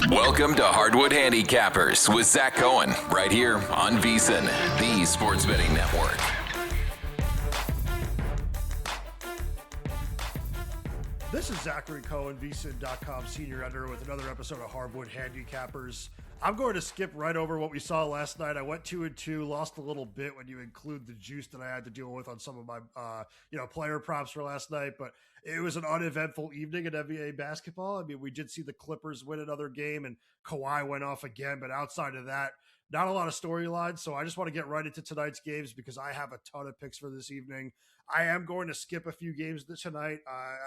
Welcome to Hardwood Handicappers with Zach Cohen, right here on VSiN, the Sports Betting Network. This is Zachary Cohen, VSiN.com senior editor with another episode of Hardwood Handicappers. I'm going to skip right over what we saw last night. I went 2-2, lost a little bit when you include the juice that I had to deal with on some of my, player props for last night. But it was an uneventful evening in NBA basketball. I mean, we did see the Clippers win another game, and Kawhi went off again. But outside of that, not a lot of storylines. So I just want to get right into tonight's games because I have a ton of picks for this evening. I am going to skip a few games tonight,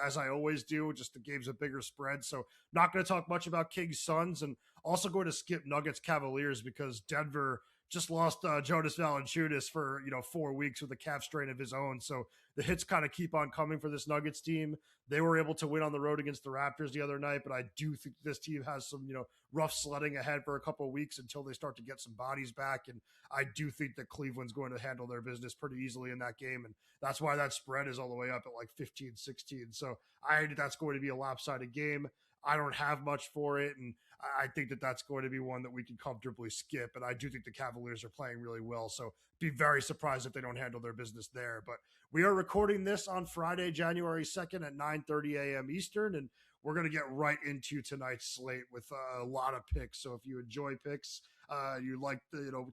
as I always do, just the games with bigger spread. So not going to talk much about Kings Suns, and also going to skip Nuggets Cavaliers because Denver just lost Jonas Valanciunas for 4 weeks with a calf strain of his own. So the hits kind of keep on coming for this Nuggets team. They were able to win on the road against the Raptors the other night, but I do think this team has some rough sledding ahead for a couple of weeks until they start to get some bodies back. And I do think that Cleveland's going to handle their business pretty easily in that game. And that's why that spread is all the way up at like 15-16. So I think that's going to be a lopsided game. I don't have much for it, and I think that that's going to be one that we can comfortably skip. And I do think the Cavaliers are playing really well, so be very surprised if they don't handle their business there. But we are recording this on Friday, January 2nd at 9:30 a.m. Eastern, and we're going to get right into tonight's slate with a lot of picks. So if you enjoy picks, you like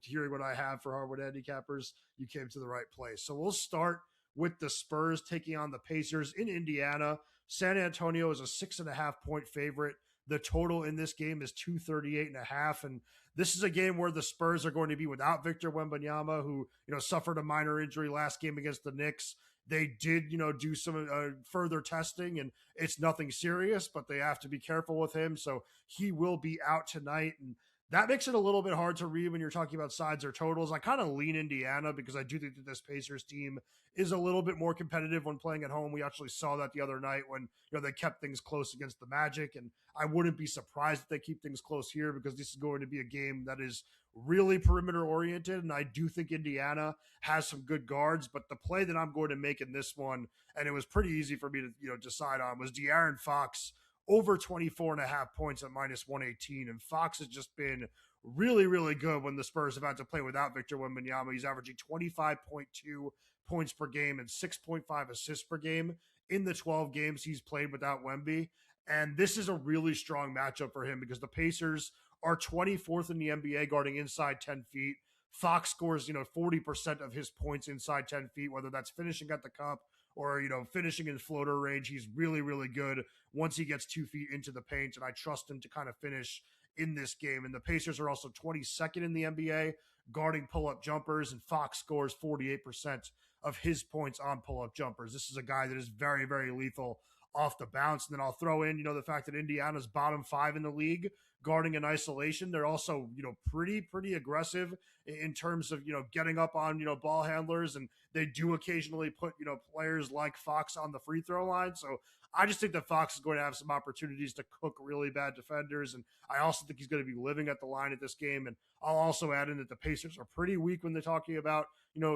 hearing what I have for Hardwood Handicappers, you came to the right place. So we'll start with the Spurs taking on the Pacers in Indiana. San Antonio is a 6.5 point favorite. The total in this game is 238.5. And this is a game where the Spurs are going to be without Victor Wembanyama, who, suffered a minor injury last game against the Knicks. They did, do some further testing, and it's nothing serious, but they have to be careful with him. So he will be out tonight. And that makes it a little bit hard to read when you're talking about sides or totals. I kind of lean Indiana because I do think that this Pacers team is a little bit more competitive when playing at home. We actually saw that the other night when they kept things close against the Magic, and I wouldn't be surprised if they keep things close here because this is going to be a game that is really perimeter oriented, and I do think Indiana has some good guards. But the play that I'm going to make in this one, and it was pretty easy for me to decide on, was De'Aaron Fox over 24.5 points at -118. And Fox has just been really, really good when the Spurs have had to play without Victor Wembanyama. He's averaging 25.2 points per game and 6.5 assists per game in the 12 games he's played without Wemby. And this is a really strong matchup for him because the Pacers are 24th in the NBA guarding inside 10 feet. Fox scores, 40% of his points inside 10 feet, whether that's finishing at the cup or, finishing in floater range. He's really, really good once he gets 2 feet into the paint, and I trust him to kind of finish in this game. And the Pacers are also 22nd in the NBA guarding pull-up jumpers, and Fox scores 48% of his points on pull-up jumpers. This is a guy that is very, very lethal off the bounce. And then I'll throw in, the fact that Indiana's bottom 5 in the league guarding in isolation. They're also, pretty aggressive in terms of, getting up on, ball handlers. And they do occasionally put, players like Fox on the free throw line. So I just think that Fox is going to have some opportunities to cook really bad defenders. And I also think he's going to be living at the line at this game. And I'll also add in that the Pacers are pretty weak when they're talking about,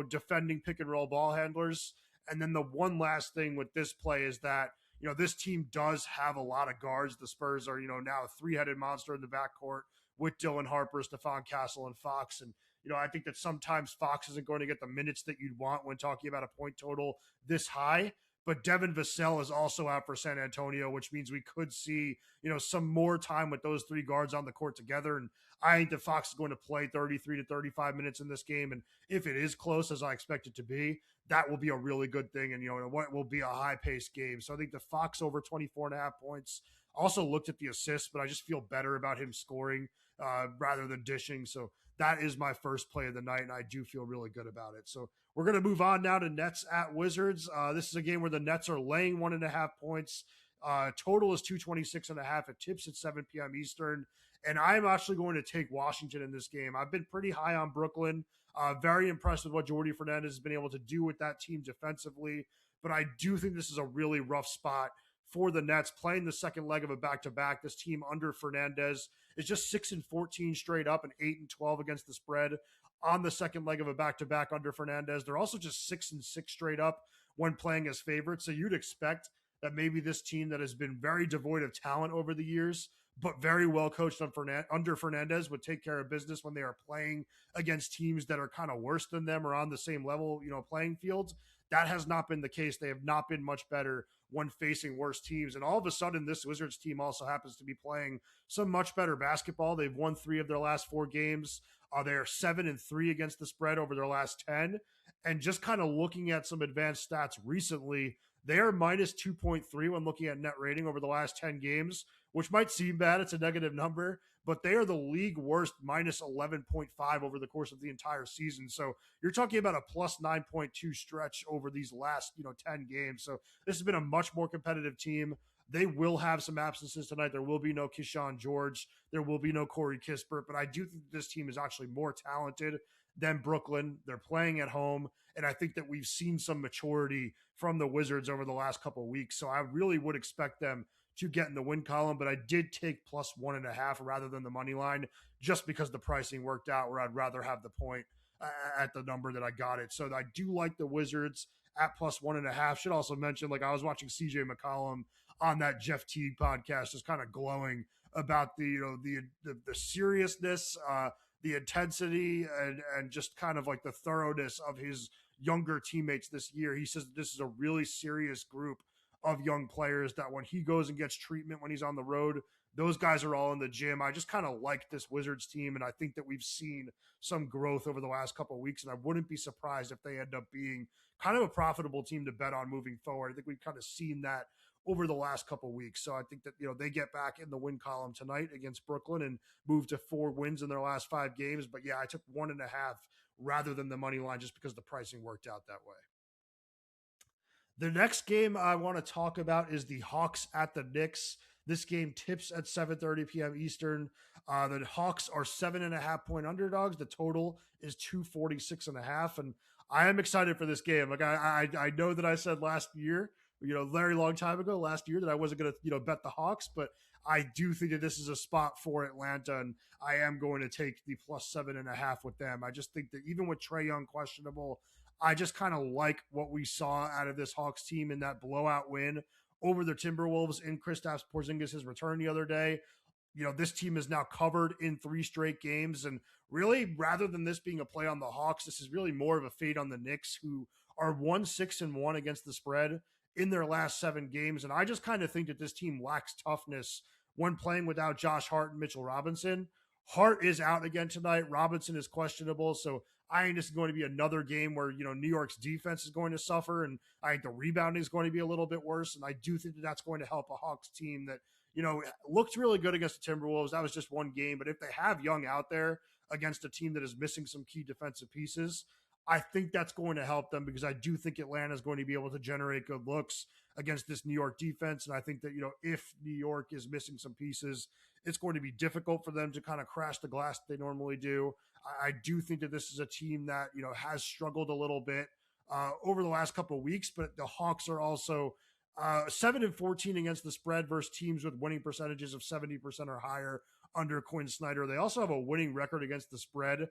defending pick and roll ball handlers. And then the one last thing with this play is that, this team does have a lot of guards. The Spurs are, now a three-headed monster in the backcourt with Dylan Harper, Stephon Castle, and Fox. And, I think that sometimes Fox isn't going to get the minutes that you'd want when talking about a point total this high. But Devin Vassell is also out for San Antonio, which means we could see, some more time with those three guards on the court together. And I think that Fox is going to play 33 to 35 minutes in this game. And if it is close, as I expect it to be, that will be a really good thing. And, what will be a high-paced game. So I think the Fox over 24.5 points. Also looked at the assists, but I just feel better about him scoring rather than dishing. So that is my first play of the night, and I do feel really good about it. So we're going to move on now to Nets at Wizards. This is a game where the Nets are laying 1.5 points. Total is 226.5. It tips at 7 p.m. Eastern. And I'm actually going to take Washington in this game. I've been pretty high on Brooklyn. Very impressed with what Jordi Fernandez has been able to do with that team defensively. But I do think this is a really rough spot for the Nets playing the second leg of a back-to-back. This team under Fernandez is just 6-14 straight up and 8-12 against the spread on the second leg of a back-to-back under Fernandez. They're also just 6-6 straight up when playing as favorites. So you'd expect that maybe this team that has been very devoid of talent over the years but very well coached under Fernandez, would take care of business when they are playing against teams that are kind of worse than them or on the same level, playing fields. That has not been the case. They have not been much better when facing worse teams. And all of a sudden, this Wizards team also happens to be playing some much better basketball. They've won 3 of their last 4 games. They are 7-3 against the spread over their last 10. And just kind of looking at some advanced stats recently, they are minus 2.3 when looking at net rating over the last 10 games, which might seem bad. It's a negative number, but they are the league worst minus 11.5 over the course of the entire season. So you're talking about a plus 9.2 stretch over these last, 10 games. So this has been a much more competitive team. They will have some absences tonight. There will be no Keyshawn George. There will be no Corey Kispert, but I do think this team is actually more talented than Brooklyn. They're playing at home, and I think that we've seen some maturity from the Wizards over the last couple of weeks. So I really would expect them to get in the win column, but I did take plus 1.5 rather than the money line just because the pricing worked out where I'd rather have the point at the number that I got it. So I do like the Wizards at plus 1.5. Should also mention, I was watching CJ McCollum on that Jeff Teague podcast, just kind of glowing about the seriousness, the intensity, and just kind of the thoroughness of his younger teammates this year. He says that this is a really serious group of young players, that when he goes and gets treatment when he's on the road, those guys are all in the gym. I just kind of like this Wizards team, and I think that we've seen some growth over the last couple of weeks, and I wouldn't be surprised if they end up being kind of a profitable team to bet on moving forward. I think we've kind of seen that over the last couple of weeks. So I think that, they get back in the win column tonight against Brooklyn and move to 4 wins in their last 5 games. But yeah, I took 1.5 rather than the money line just because the pricing worked out that way. The next game I want to talk about is the Hawks at the Knicks. This game tips at 7:30 p.m. Eastern. The Hawks are 7.5 point underdogs. The total is 246.5. And I am excited for this game. I know that I said last year, very long time ago, last year, that I wasn't going to, bet the Hawks, but I do think that this is a spot for Atlanta, and I am going to take the plus 7.5 with them. I just think that even with Trae Young questionable, I just kind of like what we saw out of this Hawks team in that blowout win over the Timberwolves in Kristaps Porzingis' return the other day. This team is now covered in 3 straight games, and really, rather than this being a play on the Hawks, this is really more of a fade on the Knicks, who are 1-6-1 against the spread in their last 7 games. And I just kind of think that this team lacks toughness when playing without Josh Hart and Mitchell Robinson. Hart is out again tonight. Robinson is questionable. So I think this is going to be another game where, New York's defense is going to suffer, and I think the rebounding is going to be a little bit worse. And I do think that that's going to help a Hawks team that, looked really good against the Timberwolves. That was just one game. But if they have Young out there against a team that is missing some key defensive pieces, I think that's going to help them, because I do think Atlanta is going to be able to generate good looks against this New York defense. And I think that, if New York is missing some pieces, it's going to be difficult for them to kind of crash the glass that they normally do. I do think that this is a team that, has struggled a little bit over the last couple of weeks, but the Hawks are also 7-14 against the spread versus teams with winning percentages of 70% or higher under Quinn Snyder. They also have a winning record against the spread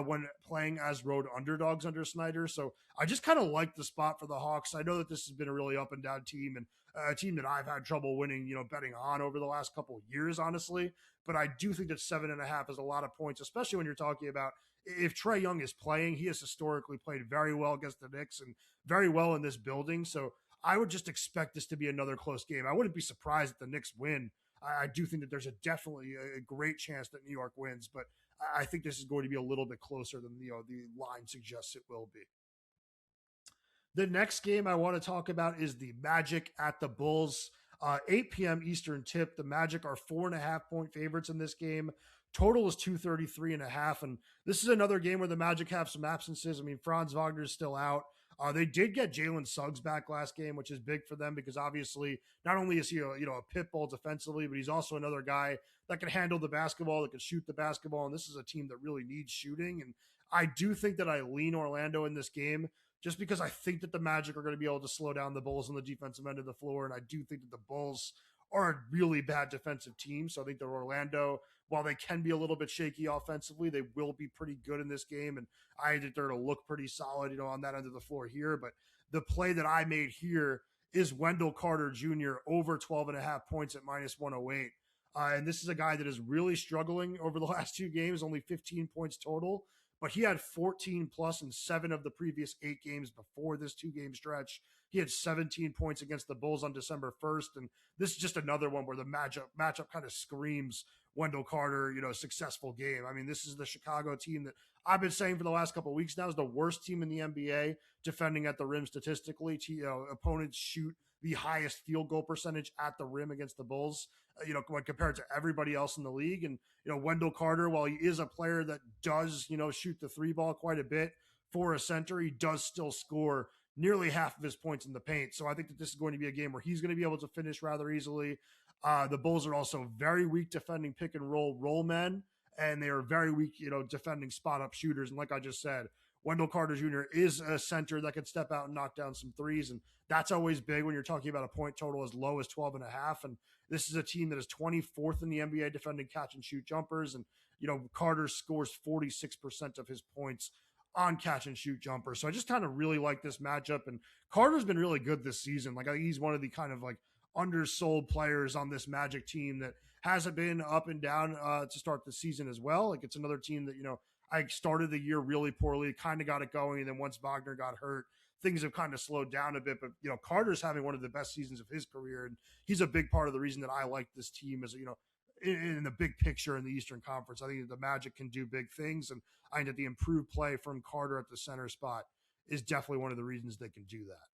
when playing as road underdogs under Snyder. So I just kind of like the spot for the Hawks. I know that this has been a really up and down team, and a team that I've had trouble winning, betting on over the last couple of years, honestly. But I do think that 7.5 is a lot of points, especially when you're talking about if Trae Young is playing. He has historically played very well against the Knicks and very well in this building. So I would just expect this to be another close game. I wouldn't be surprised if the Knicks win. I do think that there's definitely a great chance that New York wins, but I think this is going to be a little bit closer than the line suggests it will be. The next game I want to talk about is the Magic at the Bulls. 8 p.m. Eastern tip. The Magic are 4.5 point favorites in this game. Total is 233.5. And this is another game where the Magic have some absences. I mean, Franz Wagner is still out. They did get Jalen Suggs back last game, which is big for them, because obviously not only is he a pit bull defensively, but he's also another guy that can handle the basketball, that can shoot the basketball. And this is a team that really needs shooting. And I do think that I lean Orlando in this game, just because I think that the Magic are going to be able to slow down the Bulls on the defensive end of the floor. And I do think that the Bulls are a really bad defensive team. So I think that Orlando, while they can be a little bit shaky offensively, they will be pretty good in this game. And I think they're going to look pretty solid, on that end of the floor here. But the play that I made here is Wendell Carter Jr. over 12.5 points at minus 108. And this is a guy that is really struggling over the last 2 games, only 15 points total. But he had 14 plus in 7 of the previous 8 games before this 2-game stretch. He had 17 points against the Bulls on December 1st. And this is just another one where the matchup kind of screams Wendell Carter, successful game. I mean, this is the Chicago team that I've been saying for the last couple of weeks now is the worst team in the NBA defending at the rim statistically. Opponents shoot the highest field goal percentage at the rim against the Bulls, when compared to everybody else in the league. And, Wendell Carter, while he is a player that does, shoot the 3 ball quite a bit for a center, he does still score nearly half of his points in the paint. So I think that this is going to be a game where he's going to be able to finish rather easily. The Bulls are also very weak defending pick and roll men, and they are very weak, defending spot up shooters. And like I just said, Wendell Carter Jr. is a center that can step out and knock down some threes. And that's always big when you're talking about a point total as low as 12.5. And this is a team that is 24th in the NBA defending catch and shoot jumpers. And, Carter scores 46% of his points on catch and shoot jumpers. So I just kind of really like this matchup. And Carter's been really good this season. Like, I think he's one of the kind of like undersold players on this Magic team that hasn't been up and down to start the season as well. Like, it's another team that, I started the year really poorly, kind of got it going. And then once Wagner got hurt, things have kind of slowed down a bit. But, Carter's having one of the best seasons of his career. And he's a big part of the reason that I like this team as, in the big picture in the Eastern Conference. I think that the Magic can do big things. And I think that the improved play from Carter at the center spot is definitely one of the reasons they can do that.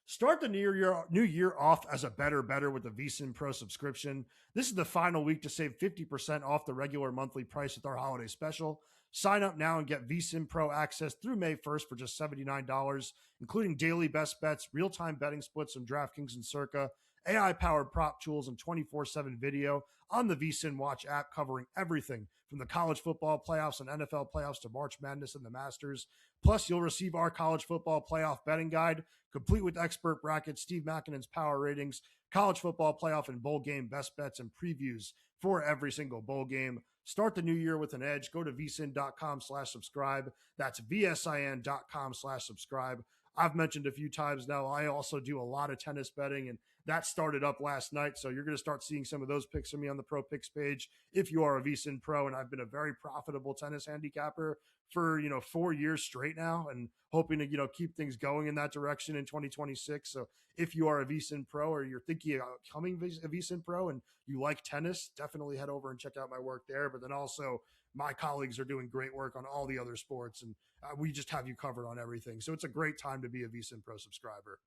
Start the new year off as a better with the VSiN Pro subscription. This is the final week to save 50% off the regular monthly price with our holiday special. Sign up now and get VSiN Pro access through May 1st for just $79, including daily best bets, real-time betting splits from DraftKings and Circa, AI-powered prop tools, and 24/7 video on the VSiN Watch app covering everything from the college football playoffs and NFL playoffs to March Madness and the Masters. Plus, you'll receive our college football playoff betting guide, complete with expert brackets, Steve Makinen's power ratings, college football playoff and bowl game best bets, and previews for every single bowl game. Start the new year with an edge. Go to vsin.com/subscribe. That's vsin.com/subscribe. I've mentioned a few times now, I also do a lot of tennis betting, and that started up last night. So you're going to start seeing some of those picks from me on the Pro Picks page if you are a VSiN Pro. And I've been a very profitable tennis handicapper for, 4 years straight now, and hoping to, keep things going in that direction in 2026. So if you are a VSiN Pro or you're thinking about becoming a VSiN Pro and you like tennis, definitely head over and check out my work there. But then also my colleagues are doing great work on all the other sports, and we just have you covered on everything. So it's a great time to be a VSiN Pro subscriber.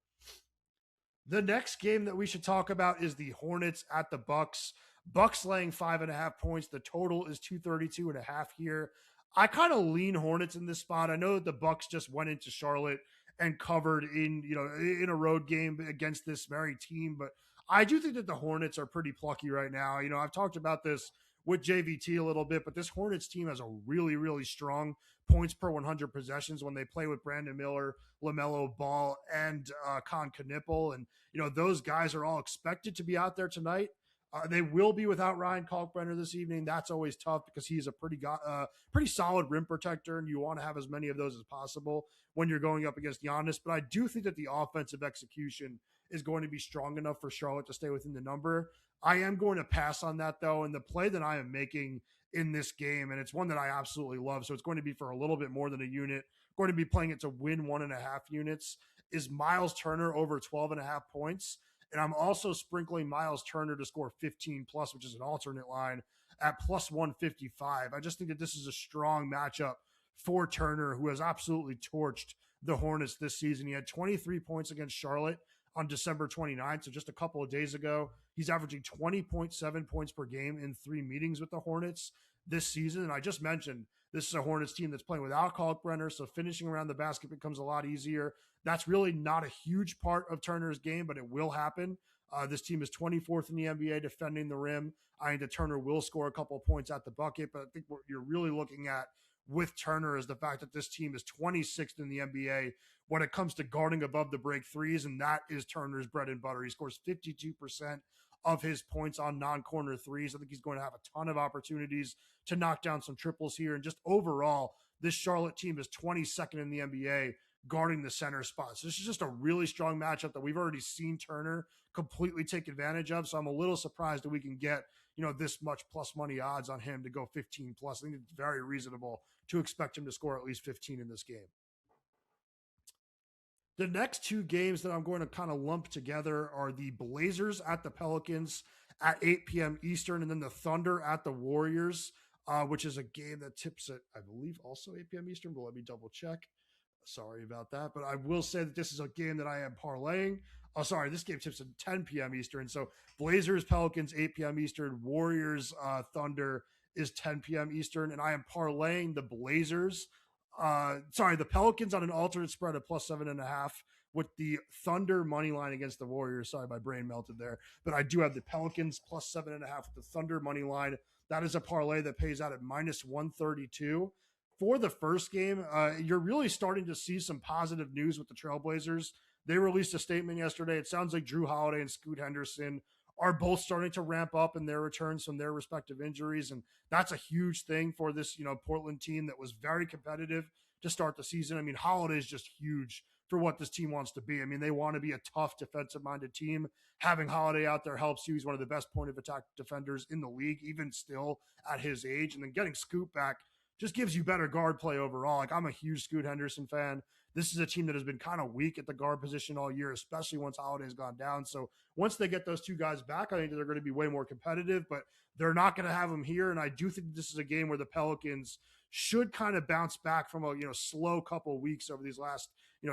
The next game that we should talk about is the Hornets at the Bucks. Bucks laying 5.5 points. The total is 232.5 here. I kind of lean Hornets in this spot. I know that the Bucks just went into Charlotte and covered in a road game against this very team, but I do think that the Hornets are pretty plucky right now. I've talked about this with JVT a little bit, but this Hornets team has a really, really strong points per 100 possessions when they play with Brandon Miller, LaMelo Ball, and Con Knipple. And, those guys are all expected to be out there tonight. They will be without Ryan Kalkbrenner this evening. That's always tough because he's a pretty solid rim protector, and you want to have as many of those as possible when you're going up against Giannis. But I do think that the offensive execution is going to be strong enough for Charlotte to stay within the number. I am going to pass on that, though, and the play that I am making in this game, and it's one that I absolutely love, so it's going to be for a little bit more than a unit, going to be playing it to win 1.5 units, is Miles Turner over 12.5 points. And I'm also sprinkling Miles Turner to score 15 plus, which is an alternate line, at plus 155. I just think that this is a strong matchup for Turner, who has absolutely torched the Hornets this season. He had 23 points against Charlotte on December 29th, so just a couple of days ago. He's averaging 20.7 points per game in 3 meetings with the Hornets this season. And I just mentioned this is a Hornets team that's playing without Kalkbrenner, so finishing around the basket becomes a lot easier. That's really not a huge part of Turner's game, but it will happen. This team is 24th in the NBA defending the rim. I think that Turner will score a couple of points at the bucket, but I think what you're really looking at with Turner is the fact that this team is 26th in the NBA when it comes to guarding above the break threes, and that is Turner's bread and butter. He scores 52% of his points on non-corner threes. I think he's going to have a ton of opportunities to knock down some triples here. And just overall, this Charlotte team is 22nd in the NBA guarding the center spot. So this is just a really strong matchup that we've already seen Turner completely take advantage of. So I'm a little surprised that we can get, this much plus money odds on him to go 15 plus. I think it's very reasonable to expect him to score at least 15 in this game. The next two games that I'm going to kind of lump together are the Blazers at the Pelicans at 8 p.m. Eastern, and then the Thunder at the Warriors, which is a game that tips at, I believe, also 8 p.m. Eastern, but let me double check. Sorry about that. But I will say that this is a game that I am parlaying. Oh, sorry, this game tips at 10 p.m. Eastern. So Blazers, Pelicans, 8 p.m. Eastern. Warriors, Thunder is 10 p.m. Eastern. And I am parlaying the the Pelicans on an alternate spread of plus 7.5 with the Thunder money line against the Warriors. Sorry, my brain melted there. But I do have the Pelicans plus 7.5 with the Thunder money line. That is a parlay that pays out at minus 132. For the first game, you're really starting to see some positive news with the Trailblazers. They released a statement yesterday. It sounds like Drew Holiday and Scoot Henderson are both starting to ramp up in their returns from their respective injuries. And that's a huge thing for this, Portland team that was very competitive to start the season. I mean, Holiday is just huge for what this team wants to be. I mean, they want to be a tough defensive-minded team. Having Holiday out there helps you. He's one of the best point-of-attack defenders in the league, even still at his age. And then getting Scoot back just gives you better guard play overall. Like, I'm a huge Scoot Henderson fan. This is a team that has been kind of weak at the guard position all year, especially once Holiday's gone down. So once they get those two guys back, I think they're going to be way more competitive, but they're not going to have them here. And I do think this is a game where the Pelicans should kind of bounce back from a, slow couple weeks over these last,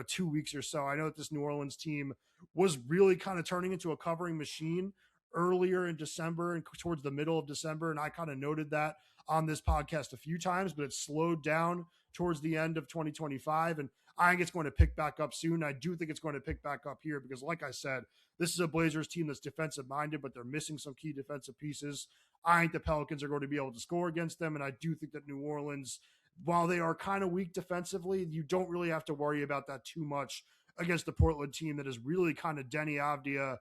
2 weeks or so. I know that this New Orleans team was really kind of turning into a covering machine earlier in December and towards the middle of December. And I kind of noted that on this podcast a few times, but it slowed down towards the end of 2025. And I think it's going to pick back up soon. I do think it's going to pick back up here because, like I said, this is a Blazers team that's defensive-minded, but they're missing some key defensive pieces. I think the Pelicans are going to be able to score against them, and I do think that New Orleans, while they are kind of weak defensively, you don't really have to worry about that too much against the Portland team that is really kind of Denny Avdia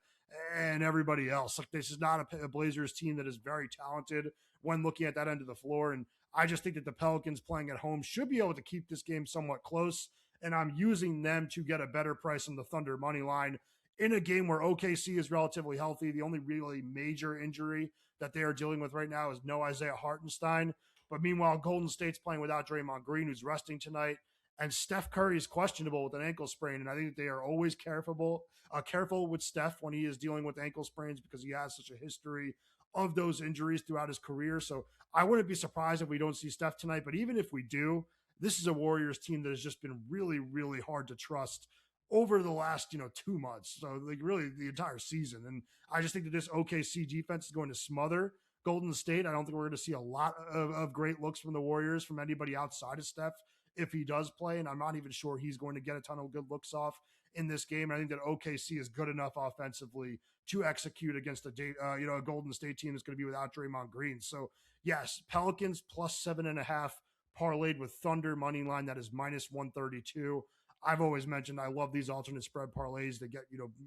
and everybody else. Like, this is not a Blazers team that is very talented when looking at that end of the floor. And I just think that the Pelicans playing at home should be able to keep this game somewhat close. And I'm using them to get a better price on the Thunder money line in a game where OKC is relatively healthy. The only really major injury that they are dealing with right now is no Isaiah Hartenstein. But meanwhile, Golden State's playing without Draymond Green, who's resting tonight. And Steph Curry is questionable with an ankle sprain. And I think that they are always careful with Steph when he is dealing with ankle sprains because he has such a history of those injuries throughout his career. So I wouldn't be surprised if we don't see Steph tonight. But even if we do, this is a Warriors team that has just been really, really hard to trust over the last, 2 months. So like really the entire season. And I just think that this OKC defense is going to smother Golden State. I don't think we're going to see a lot of great looks from the Warriors from anybody outside of Steph if he does play. And I'm not even sure he's going to get a ton of good looks off in this game. And I think that OKC is good enough offensively to execute against a Golden State team that's going to be without Draymond Green. So yes, Pelicans plus 7.5 parlayed with Thunder money line. That is minus 132. I've always mentioned I love these alternate spread parlays. They get,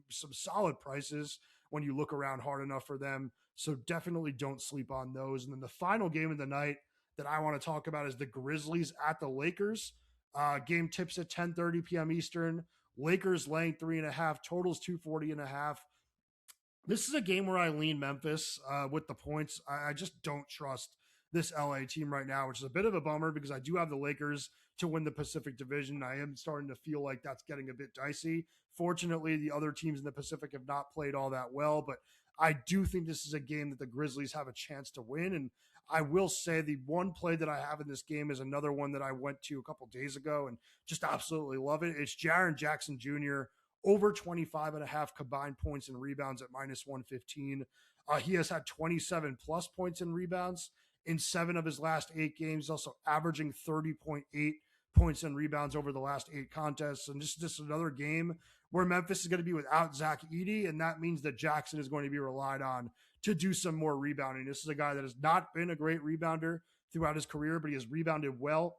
some solid prices when you look around hard enough for them. So definitely don't sleep on those. And then the final game of the night that I want to talk about is the Grizzlies at the Lakers. Game tips at 10:30 p.m. Eastern. Lakers laying 3.5, totals 240.5. This is a game where I lean Memphis with the points. I just don't trust this LA team right now, which is a bit of a bummer because I do have the Lakers to win the Pacific Division. I am starting to feel like that's getting a bit dicey. Fortunately, the other teams in the Pacific have not played all that well, but I do think this is a game that the Grizzlies have a chance to win. And I will say the one play that I have in this game is another one that I went to a couple days ago and just absolutely love it. It's Jaren Jackson Jr. over 25.5 combined points and rebounds at minus 115. He has had 27 plus points and rebounds in 7 of his last 8 games, also averaging 30.8 points and rebounds over the last 8 contests. And this is just another game where Memphis is going to be without Zach Edey, and that means that Jackson is going to be relied on to do some more rebounding. This is a guy that has not been a great rebounder throughout his career, but he has rebounded well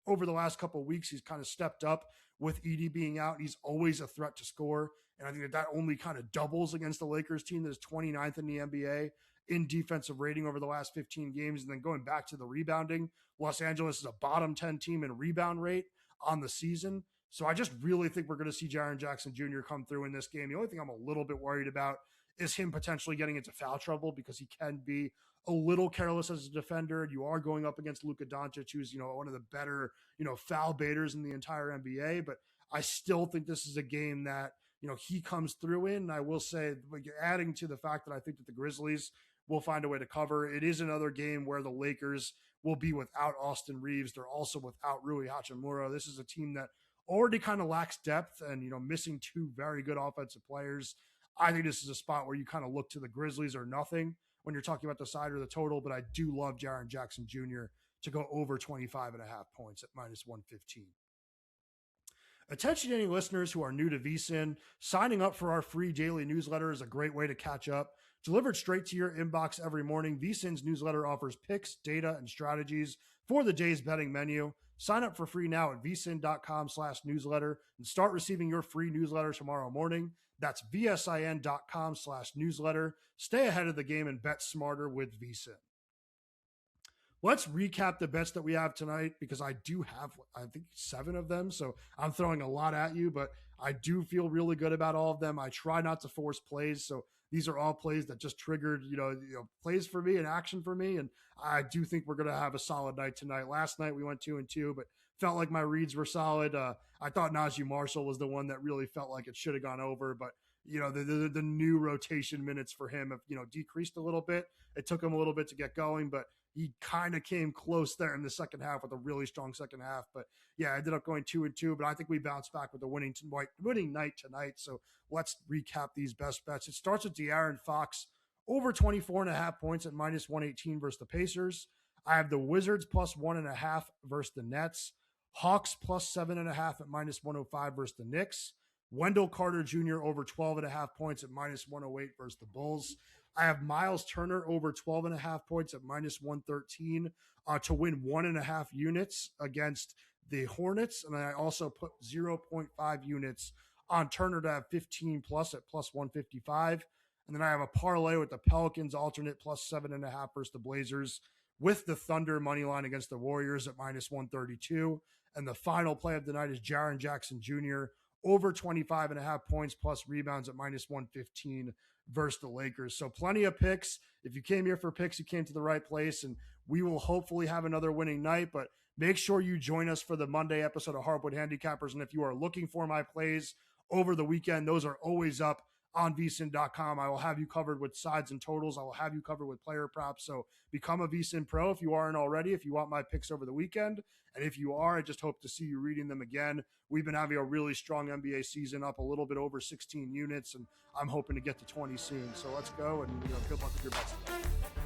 over the last couple of weeks. He's kind of stepped up with Edey being out. He's always a threat to score, and I think that only kind of doubles against the Lakers team that is 29th in the NBA in defensive rating over the last 15 games. And then going back to the rebounding, Los Angeles is a bottom 10 team in rebound rate on the season. So I just really think we're going to see Jaren Jackson Jr. come through in this game. The only thing I'm a little bit worried about is him potentially getting into foul trouble because he can be a little careless as a defender. You are going up against Luka Doncic, who's, one of the better, foul baiters in the entire NBA. But I still think this is a game that, he comes through in. And I will say, adding to the fact that I think that the Grizzlies will find a way to cover, it is another game where the Lakers will be without Austin Reeves. They're also without Rui Hachimura. This is a team that already kind of lacks depth and, missing two very good offensive players. I think this is a spot where you kind of look to the Grizzlies or nothing when you're talking about the side or the total, but I do love Jaren Jackson Jr. to go over 25.5 points at minus 115. Attention to any listeners who are new to VSiN, signing up for our free daily newsletter is a great way to catch up. Delivered straight to your inbox every morning, VSiN's newsletter offers picks, data, and strategies for the day's betting menu. Sign up for free now at vsin.com/newsletter and start receiving your free newsletter tomorrow morning. That's vsin.com/newsletter. Stay ahead of the game and bet smarter with VSiN. Let's recap the bets that we have tonight because I do have, I think, 7 of them. So I'm throwing a lot at you, but I do feel really good about all of them. I try not to force plays. So these are all plays that just triggered, plays for me and action for me. And I do think we're going to have a solid night tonight. Last night we went 2-2, but felt like my reads were solid. I thought Najee Marshall was the one that really felt like it should have gone over, but the new rotation minutes for him have, decreased a little bit. It took him a little bit to get going, but he kind of came close there in the second half with a really strong second half. But yeah, I ended up going 2-2, but I think we bounced back with a winning night tonight. So let's recap these best bets. It starts with De'Aaron Fox over 24.5 points at minus 118 versus the Pacers. I have the Wizards plus 1.5 versus the Nets. Hawks plus 7.5 at minus 105 versus the Knicks. Wendell Carter Jr. over 12.5 points at minus 108 versus the Bulls. I have Miles Turner over 12.5 points at minus 113 to win 1.5 units against the Hornets. And I also put 0.5 units on Turner to have 15 plus at plus 155. And then I have a parlay with the Pelicans alternate plus 7.5 versus the Blazers with the Thunder money line against the Warriors at minus 132. And the final play of the night is Jaren Jackson Jr. over 25.5 points plus rebounds at minus 115 versus the Lakers. So plenty of picks. If you came here for picks, you came to the right place, and we will hopefully have another winning night. But make sure you join us for the Monday episode of Hardwood Handicappers. And if you are looking for my plays over the weekend, those are always up on vsin.com. I will have you covered with sides and totals. I will have you covered with player props. So become a VSiN pro if you aren't already, if you want my picks over the weekend. And if you are, I just hope to see you reading them again. We've been having a really strong NBA season, up a little bit over 16 units, and I'm hoping to get to 20 soon. So let's go, and good luck with your bets today.